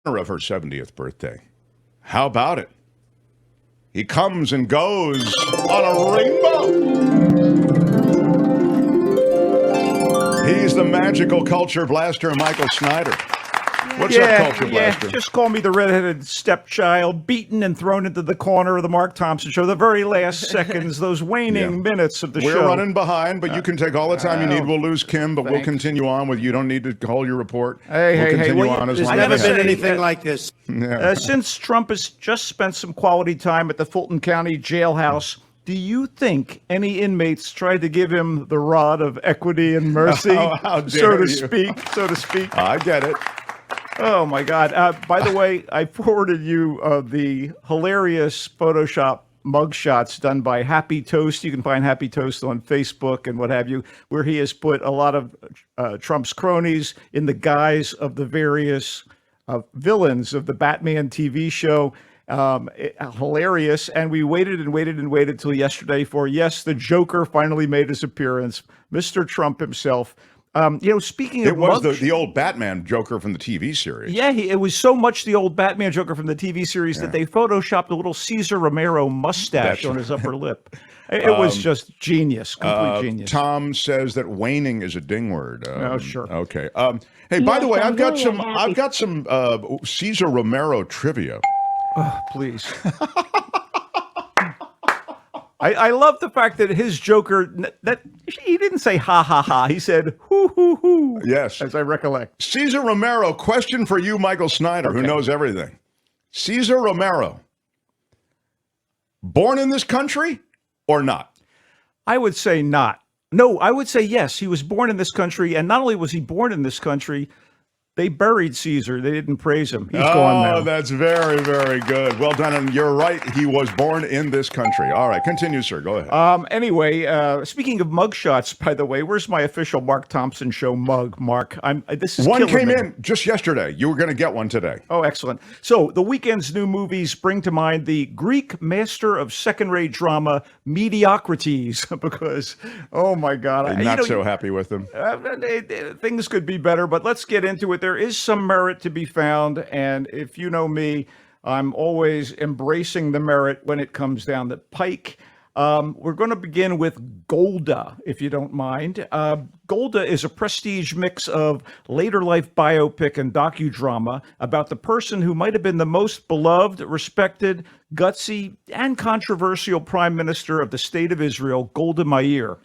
of her 70th birthday. How about it? He comes and goes on a rainbow. He's the magical culture blaster, Michael Snyder. What's up, Culture Blaster? Just call me the redheaded stepchild, beaten and thrown into the corner of the Mark Thompson Show. The very last seconds, those waning minutes of the show. We're running behind, but you can take all the time you need. We'll lose Kim, but we'll continue on with you. You don't need to hold your report. We'll continue on as There's long never as been anything like this. Since Trump has just spent some quality time at the Fulton County jailhouse, do you think any inmates tried to give him the rod of equity and mercy, so to speak? I get it. Oh, my God. By the way, I forwarded you the hilarious Photoshop mugshots done by Happy Toast. You can find Happy Toast on Facebook and what have you, where he has put a lot of Trump's cronies in the guise of the various villains of the Batman TV show. Hilarious. And we waited and waited and waited till yesterday for, yes, the Joker finally made his appearance. Mr. Trump himself. Speaking of, it was the old Batman Joker from the TV series. Yeah, it was so much the old Batman Joker from the TV series that they photoshopped a little Cesar Romero mustache on his upper lip. It was just genius, complete genius. Tom says that waning is a ding word. Oh, sure. Okay. Hey, by the way, I've got some Cesar Romero trivia. Oh, please. I love the fact that his Joker, that he didn't say ha ha ha. He said hoo hoo hoo. Yes. As I recollect. Cesar Romero, question for you, Michael Snyder, who knows everything. Cesar Romero, born in this country or not? I would say not. No, I would say yes. He was born in this country. And not only was he born in this country, they buried Caesar. They didn't praise him. He's gone now. Oh, that's very, very good. Well done. And you're right. He was born in this country. All right. Continue, sir. Go ahead. Anyway, speaking of mugshots, by the way, where's my official Mark Thompson Show mug, Mark? This is one came me. in just yesterday. You were going to get one today. Oh, excellent. So the weekend's new movies bring to mind the Greek master of second-rate drama, Mediocrities, because, oh, my God. I'm not so happy with them. Things could be better, but let's get into it. There is some merit to be found, and if you know me, I'm always embracing the merit when it comes down the pike. We're going to begin with Golda, if you don't mind. Golda is a prestige mix of later life biopic and docudrama about the person who might have been the most beloved, respected, gutsy, and controversial prime minister of the state of Israel, Golda Meir.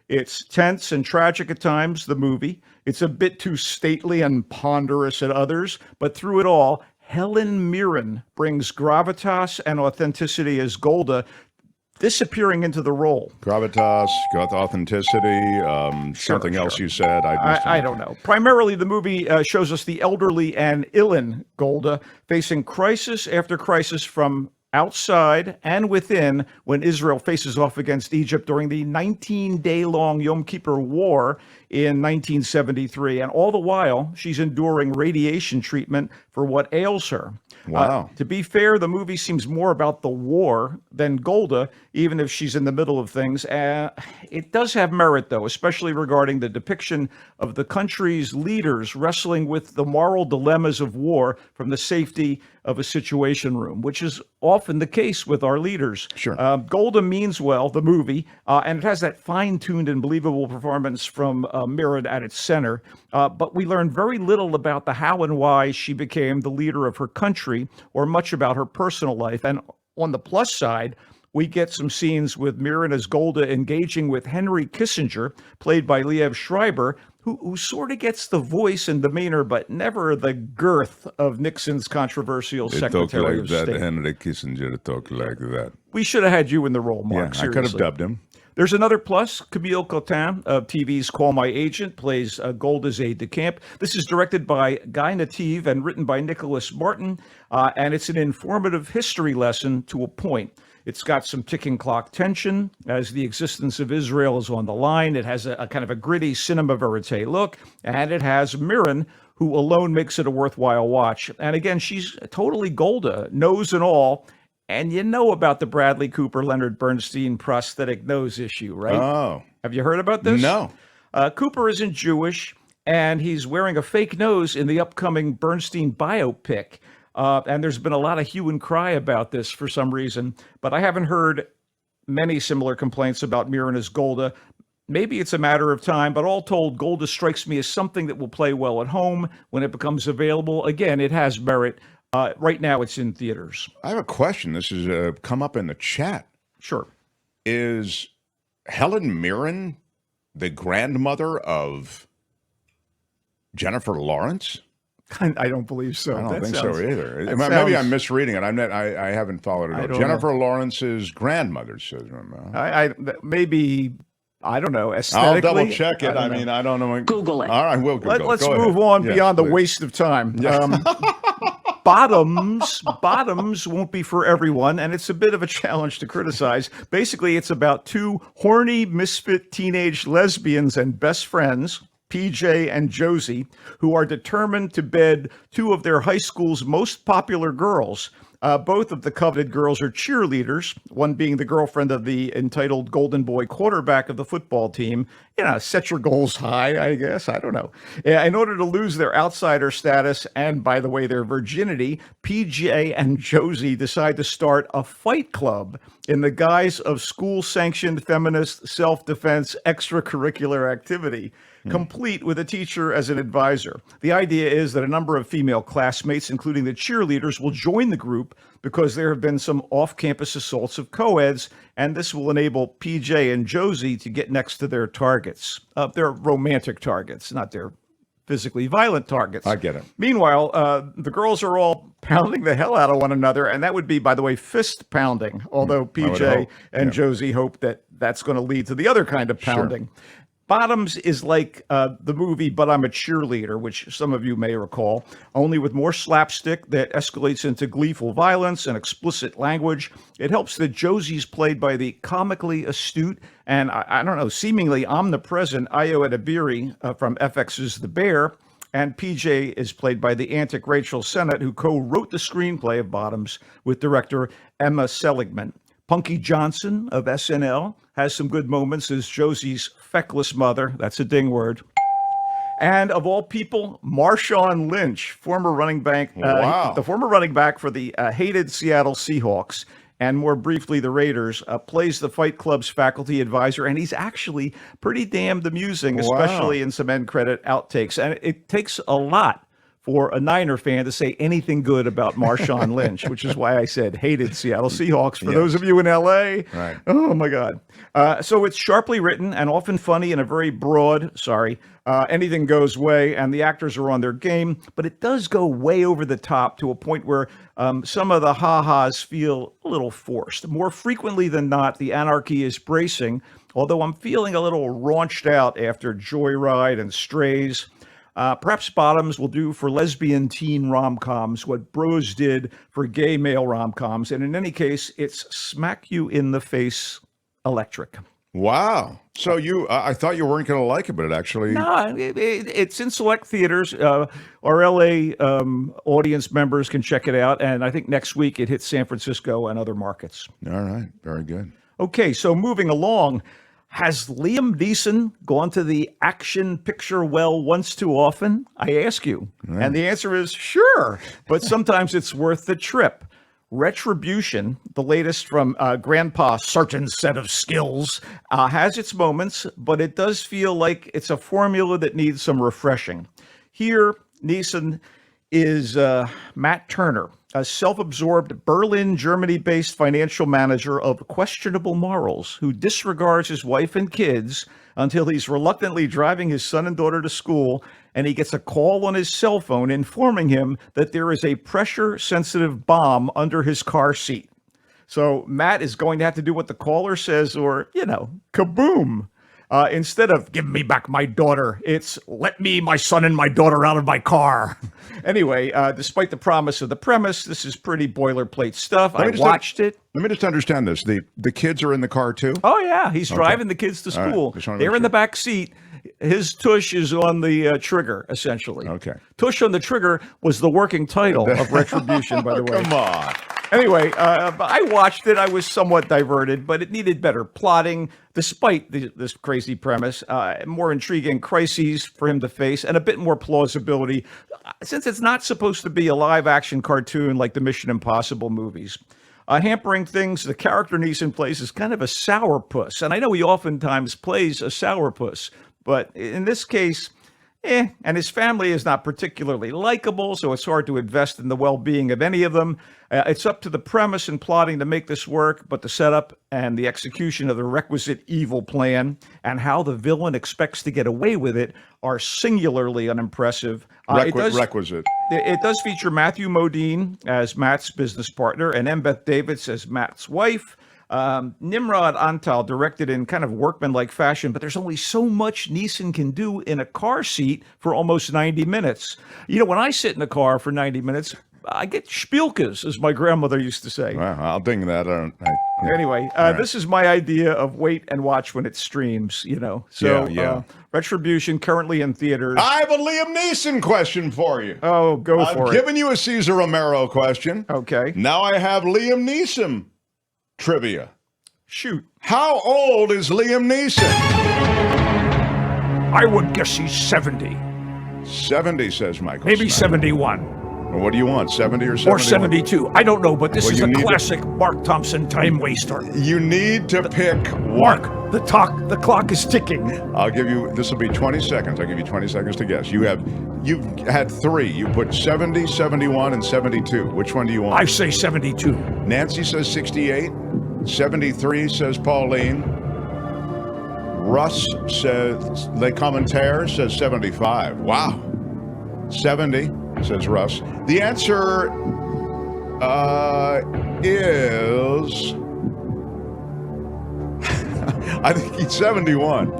It's tense and tragic at times, the movie. It's a bit too stately and ponderous at others, but through it all, Helen Mirren brings gravitas and authenticity as Golda, disappearing into the role. Gravitas, authenticity, something else you said. I don't know. Primarily, the movie shows us the elderly and ill Golda facing crisis after crisis from outside and within when Israel faces off against Egypt during the 19-day-long Yom Kippur War in 1973. And all the while, she's enduring radiation treatment for what ails her. Wow. To be fair, the movie seems more about the war than Golda, even if she's in the middle of things. It does have merit, though, especially regarding the depiction of the country's leaders wrestling with the moral dilemmas of war from the safety of a situation room, which is often the case with our leaders. Sure. Golda means well, the movie, and it has that fine-tuned and believable performance from Mirren at its center. But we learn very little about the how and why she became the leader of her country, or much about her personal life. And on the plus side, we get some scenes with Mirren as Golda engaging with Henry Kissinger, played by Liev Schreiber, who sort of gets the voice and demeanor, but never the girth of Nixon's controversial Secretary of State. Henry Kissinger talk like that. We should have had you in the role, Mark. Yeah, I could have dubbed him. There's another plus. Camille Cotin of TV's Call My Agent plays Golda's aide-de-camp. This is directed by Guy Nativ and written by Nicholas Martin, and it's an informative history lesson to a point. It's got some ticking clock tension as the existence of Israel is on the line. It has a kind of a gritty cinema verite look, and it has Mirren, who alone makes it a worthwhile watch. And again, she's totally Golda, nose and all. And you know about the Bradley Cooper, Leonard Bernstein prosthetic nose issue, right? Oh. Have you heard about this? No. Cooper isn't Jewish. and he's wearing a fake nose in the upcoming Bernstein biopic. And there's been a lot of hue and cry about this for some reason, but I haven't heard many similar complaints about Mirren as Golda. Maybe it's a matter of time, but all told, Golda strikes me as something that will play well at home when it becomes available. Again, it has merit. Right now, it's in theaters. I have a question. This has come up in the chat. Sure. Is Helen Mirren the grandmother of Jennifer Lawrence? I don't believe so. I don't think so either. that Maybe sounds- I'm misreading it. I haven't followed it I up. don't Jennifer Lawrence's grandmother says. Maybe, I don't know, I'll aesthetically. double check it. I don't know. I don't know. Google it. All right, we'll Google it. Let's Go move ahead. on Yes, beyond the please. waste of time. Bottoms won't be for everyone, and it's a bit of a challenge to criticize. Basically, it's about two horny, misfit teenage lesbians and best friends, PJ and Josie, who are determined to bed two of their high school's most popular girls. Both of the coveted girls are cheerleaders, one being the girlfriend of the entitled Golden Boy quarterback of the football team. Set your goals high, I guess. I don't know. In order to lose their outsider status and, by the way, their virginity, PJ and Josie decide to start a fight club in the guise of school-sanctioned feminist self-defense extracurricular activity, complete with a teacher as an advisor. The idea is that a number of female classmates, including the cheerleaders, will join the group because there have been some off-campus assaults of co-eds, and this will enable PJ and Josie to get next to their targets. They're romantic targets, not their physically violent targets. I get it. Meanwhile, the girls are all pounding the hell out of one another, and that would be, by the way, fist pounding, although PJ hope. and Yeah. Josie hope that that's going to lead to the other kind of pounding. Bottoms is like the movie But I'm a Cheerleader, which some of you may recall, only with more slapstick that escalates into gleeful violence and explicit language. It helps that Josie's played by the comically astute and, I don't know, seemingly omnipresent Ayo Edebiri from FX's The Bear, and PJ is played by the antic Rachel Sennett, who co-wrote the screenplay of Bottoms with director Emma Seligman. Punky Johnson of SNL has some good moments as Josie's feckless mother. That's a ding word. And of all people, Marshawn Lynch, former running back, Wow. the former running back for the hated Seattle Seahawks, and more briefly the Raiders, plays the Fight Club's faculty advisor, and he's actually pretty damned amusing, especially in some end credit outtakes. And it takes a lot for a Niner fan to say anything good about Marshawn Lynch, which is why I said hated Seattle Seahawks. For those of you in L.A., Right. Oh my God. So it's sharply written and often funny in a very broad, anything goes way, and the actors are on their game, but it does go way over the top to a point where some of the ha-has feel a little forced. More frequently than not, the anarchy is bracing, although I'm feeling a little raunched out after Joyride and Strays. Perhaps Bottoms will do for lesbian teen rom-coms what Bros did for gay male rom-coms, and in any case, it's smack you in the face electric. Wow. So I thought you weren't going to like it, but it actually. No, it's in select theaters. Our LA audience members can check it out, and I think next week it hits San Francisco and other markets. All right. Very good. Okay, so moving along. Has Liam Neeson gone to the action picture well once too often? I ask you. And the answer is sure, but sometimes it's worth the trip. Retribution, the latest from Grandpa Certain Set of Skills, has its moments, but it does feel like it's a formula that needs some refreshing. Here, Neeson is Matt Turner, a self-absorbed Berlin, Germany-based financial manager of questionable morals who disregards his wife and kids until he's reluctantly driving his son and daughter to school, and he gets a call on his cell phone informing him that there is a pressure-sensitive bomb under his car seat. So Matt is going to have to do what the caller says, or, kaboom. Instead of give me back my daughter, it's let me, my son, and my daughter out of my car. Anyway, despite the promise of the premise, this is pretty boilerplate stuff. I watched it. Let me just understand this. The kids are in the car too? Oh, yeah. He's driving the kids to school. Just wanna make They're in sure. the back seat. His tush is on the trigger, essentially. Okay. Tush on the Trigger was the working title of Retribution, by the way. Come on. Anyway, I watched it. I was somewhat diverted, but it needed better plotting, despite this crazy premise, more intriguing crises for him to face, and a bit more plausibility, since it's not supposed to be a live-action cartoon like the Mission Impossible movies. Hampering things, the character Neeson plays is kind of a sourpuss, and I know he oftentimes plays a sourpuss, but in this case, and his family is not particularly likable, so it's hard to invest in the well-being of any of them. It's up to the premise and plotting to make this work, but the setup and the execution of the requisite evil plan and how the villain expects to get away with it are singularly unimpressive. Requisite. It does feature Matthew Modine as Matt's business partner and Embeth Davidtz as Matt's wife. Nimrod Antal directed in kind of workmanlike fashion, but there's only so much Neeson can do in a car seat for almost 90 minutes. You know, when I sit in a car for 90 minutes, I get spielkas, as my grandmother used to say. Well, I'll ding that. Anyway, this is my idea of wait and watch when it streams, you know. So, Yeah. Retribution, currently in theaters. I have a Liam Neeson question for you. Oh, go for I've given you a Cesar Romero question. Okay. Now I have Liam Neeson trivia. Shoot. How old is Liam Neeson? I would guess he's 70. 70, says Michael. Maybe Snyder. 71. What do you want, 70 or 71? Or 72. I don't know, but this is a you need classic Mark Thompson time waster. You need to pick one. Mark, the clock is ticking. I'll give you, this will be 20 seconds. I'll give you 20 seconds to guess. You've had three. You put 70, 71, and 72. Which one do you want? I say 72. Nancy says 68. 73 says Pauline. Russ says, Le Commentaire says 75. Wow. 70 says Russ. The answer is I think he's 71.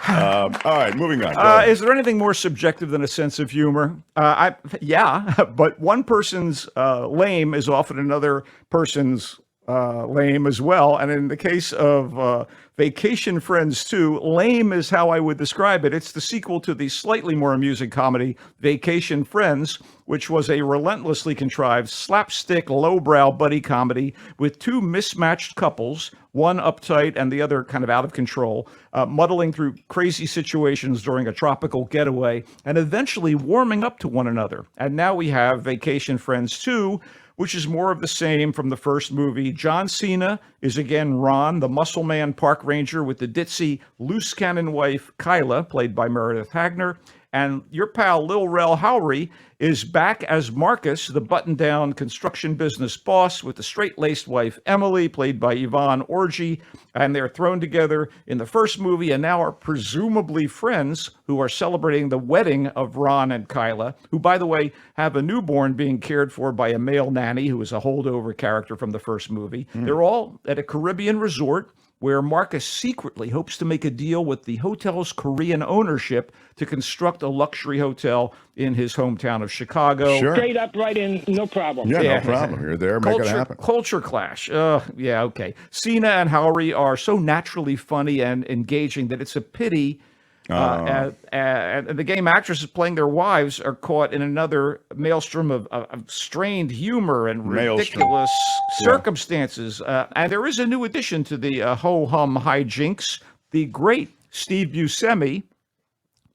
All right, moving on. Is there anything more subjective than a sense of humor? But one person's lame is often another person's lame as well. And in the case of Vacation Friends 2, lame is how I would describe it. It's the sequel to the slightly more amusing comedy Vacation Friends, which was a relentlessly contrived slapstick lowbrow buddy comedy with two mismatched couples, one uptight and the other kind of out of control, muddling through crazy situations during a tropical getaway and eventually warming up to one another. And now we have Vacation Friends 2, which is more of the same from the first movie. John Cena is again Ron, the muscle man park ranger, with the ditzy loose cannon wife Kyla, played by Meredith Hagner. And your pal Lil Rel Howery is back as Marcus, the button-down construction business boss, with the straight-laced wife Emily, played by Yvonne Orji. And they're thrown together in the first movie and now are presumably friends who are celebrating the wedding of Ron and Kyla, who, by the way, have a newborn being cared for by a male nanny who is a holdover character from the first movie. They're all at a Caribbean resort where Marcus secretly hopes to make a deal with the hotel's Korean ownership to construct a luxury hotel in his hometown of Chicago. Sure. Straight up, right in, no problem. Yeah, no problem. You're there, make it happen. Culture clash. Yeah, okay. Cena and Howery are so naturally funny and engaging that it's a pity. And the game actresses playing their wives are caught in another maelstrom of strained humor and ridiculous circumstances. And there is a new addition to the ho-hum hijinks. The great Steve Buscemi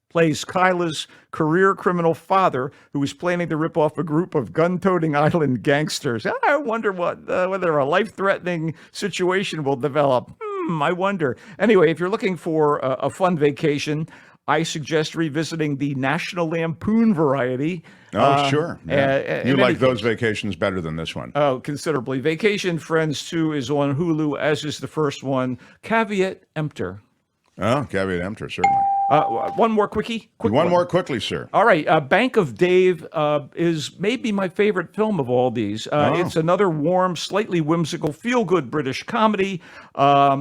plays Kyla's career criminal father, who is planning to rip off a group of gun-toting island gangsters. I wonder whether a life-threatening situation will develop. I wonder. Anyway, if you're looking for a fun vacation, I suggest revisiting the National Lampoon variety. Oh, sure. Yeah. You like those case, vacations better than this one. Oh, considerably. Vacation Friends 2 is on Hulu, as is the first one. Caveat emptor. Oh, caveat emptor, certainly. One more quickie. One more quickly, sir. All right. Bank of Dave is maybe my favorite film of all these. It's another warm, slightly whimsical, feel-good British comedy.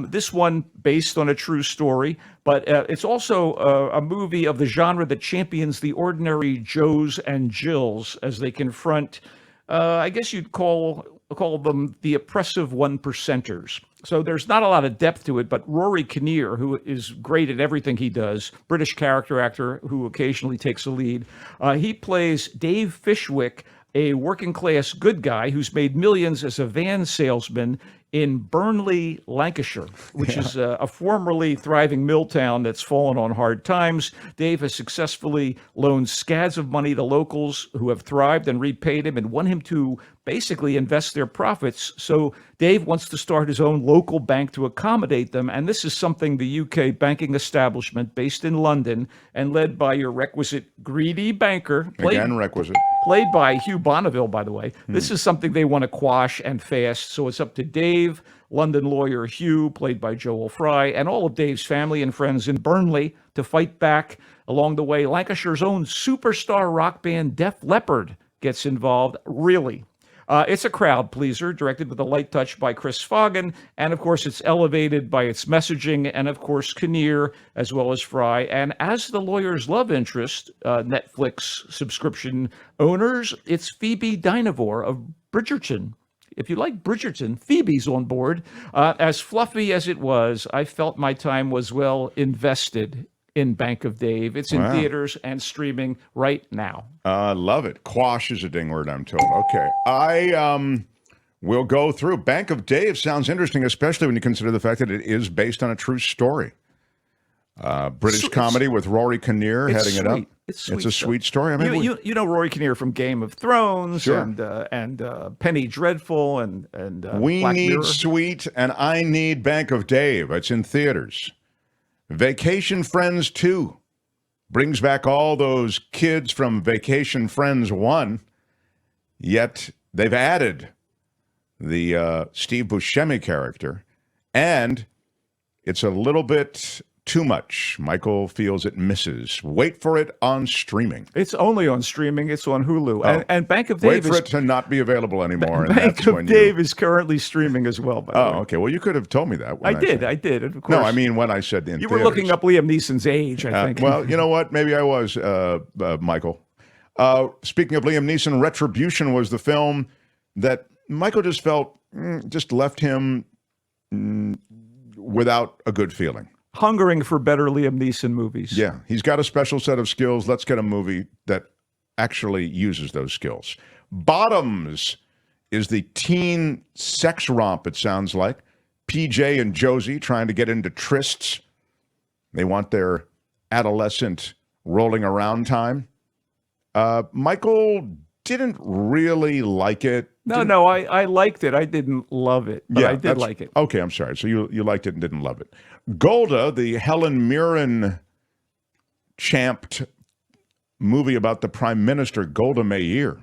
This one based on a true story, but it's also a movie of the genre that champions the ordinary Joes and Jills as they confront, I guess you'd call them the oppressive one-percenters. So there's not a lot of depth to it, but Rory Kinnear, who is great at everything he does, British character actor who occasionally takes a lead, he plays Dave Fishwick, a working class good guy who's made millions as a van salesman in Burnley, Lancashire, which is a formerly thriving mill town that's fallen on hard times. Dave has successfully loaned scads of money to locals who have thrived and repaid him and want him to basically invest their profits. So Dave wants to start his own local bank to accommodate them. And this is something the UK banking establishment based in London and led by your requisite greedy banker. Again, requisite. Played by Hugh Bonneville, by the way. This is something they want to quash and fast. So it's up to Dave, London lawyer Hugh, played by Joel Fry, and all of Dave's family and friends in Burnley to fight back. Along the way, Lancashire's own superstar rock band Def Leppard gets involved. Really. It's a crowd pleaser, directed with a light touch by Chris Foggin, and of course it's elevated by its messaging, and of course Kinnear, as well as Fry. And as the lawyer's love interest, Netflix subscription owners, it's Phoebe Dynevor of Bridgerton. If you like Bridgerton, Phoebe's on board. As fluffy as it was, I felt my time was well invested in Bank of Dave. It's in theaters and streaming right now. Love it. Quash is a ding word, I'm told. Okay. I will go through. Bank of Dave sounds interesting, especially when you consider the fact that it is based on a true story. British comedy with Rory Kinnear heading it up. It's sweet. It's a sweet story. I mean, you know Rory Kinnear from Game of Thrones Sure. and Penny Dreadful and we Black need Mirror. sweet, and I need Bank of Dave. It's in theaters. Vacation Friends 2 brings back all those kids from Vacation Friends 1, yet they've added the Steve Buscemi character, and it's a little bit too much. Michael feels it misses. Wait for it on streaming. It's only on streaming. It's on Hulu. And Bank of Dave Wait for it to not be available anymore. And Bank that's of when Dave is currently streaming as well, by the way. okay. Well, you could have told me that. I did, of course. No, I mean when I said in you theaters. were looking up Liam Neeson's age, I think. Well, you know what? Maybe I was, Michael. Speaking of Liam Neeson, Retribution was the film that Michael just felt just left him without a good feeling. Hungering for better Liam Neeson movies. Yeah, he's got a special set of skills. Let's get a movie that actually uses those skills. Bottoms is the teen sex romp, it sounds like. PJ and Josie trying to get into trysts. They want their adolescent rolling around time. Michael didn't really like it. No, I liked it. I didn't love it, but I did like it. Okay, I'm sorry. So you liked it and didn't love it. Golda, the Helen Mirren champed movie about the Prime Minister, Golda Meir.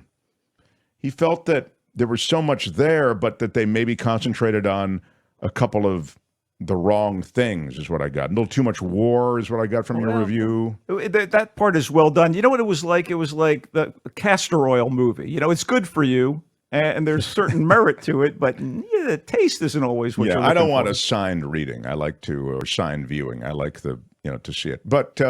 He felt that there was so much there, but that they maybe concentrated on a couple of the wrong things, is what I got. A little too much war is what I got from your review. That part is well done. You know what it was like? It was like the castor oil movie. You know, it's good for you, and there's certain merit to it, but the taste isn't always what you're looking I don't want for. a signed reading. I like to, or signed viewing. I like to see it. But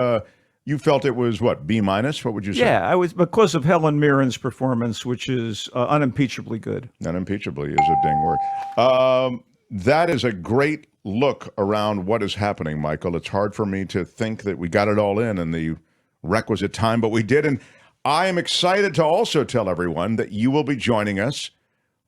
you felt it was what, B-? What would you say? Yeah, I was, because of Helen Mirren's performance, which is unimpeachably good. Unimpeachably is a ding word. That is a great look around what is happening, Michael. It's hard for me to think that we got it all in the requisite time, but we did. And I am excited to also tell everyone that you will be joining us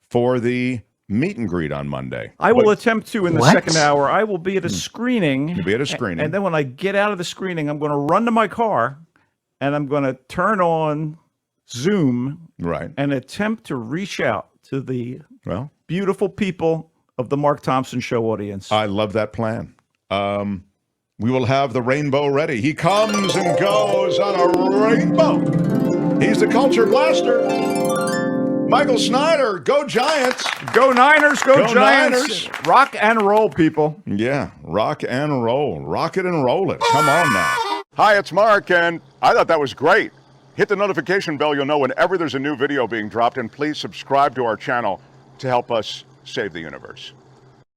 for the meet and greet on Monday. I will attempt to in the second hour. I will be at a screening. You'll be at a screening. And then when I get out of the screening, I'm going to run to my car and I'm going to turn on Zoom and attempt to reach out to the beautiful people of the Mark Thompson Show audience. I love that plan. We will have the rainbow ready. He comes and goes on a rainbow. He's the culture blaster. Michael Snyder, go Giants. Go Niners, go Giants. Niners. Rock and roll, people. Yeah, rock and roll. Rock it and roll it. Come on now. Hi, it's Mark, and I thought that was great. Hit the notification bell. You'll know whenever there's a new video being dropped, and please subscribe to our channel to help us save the universe.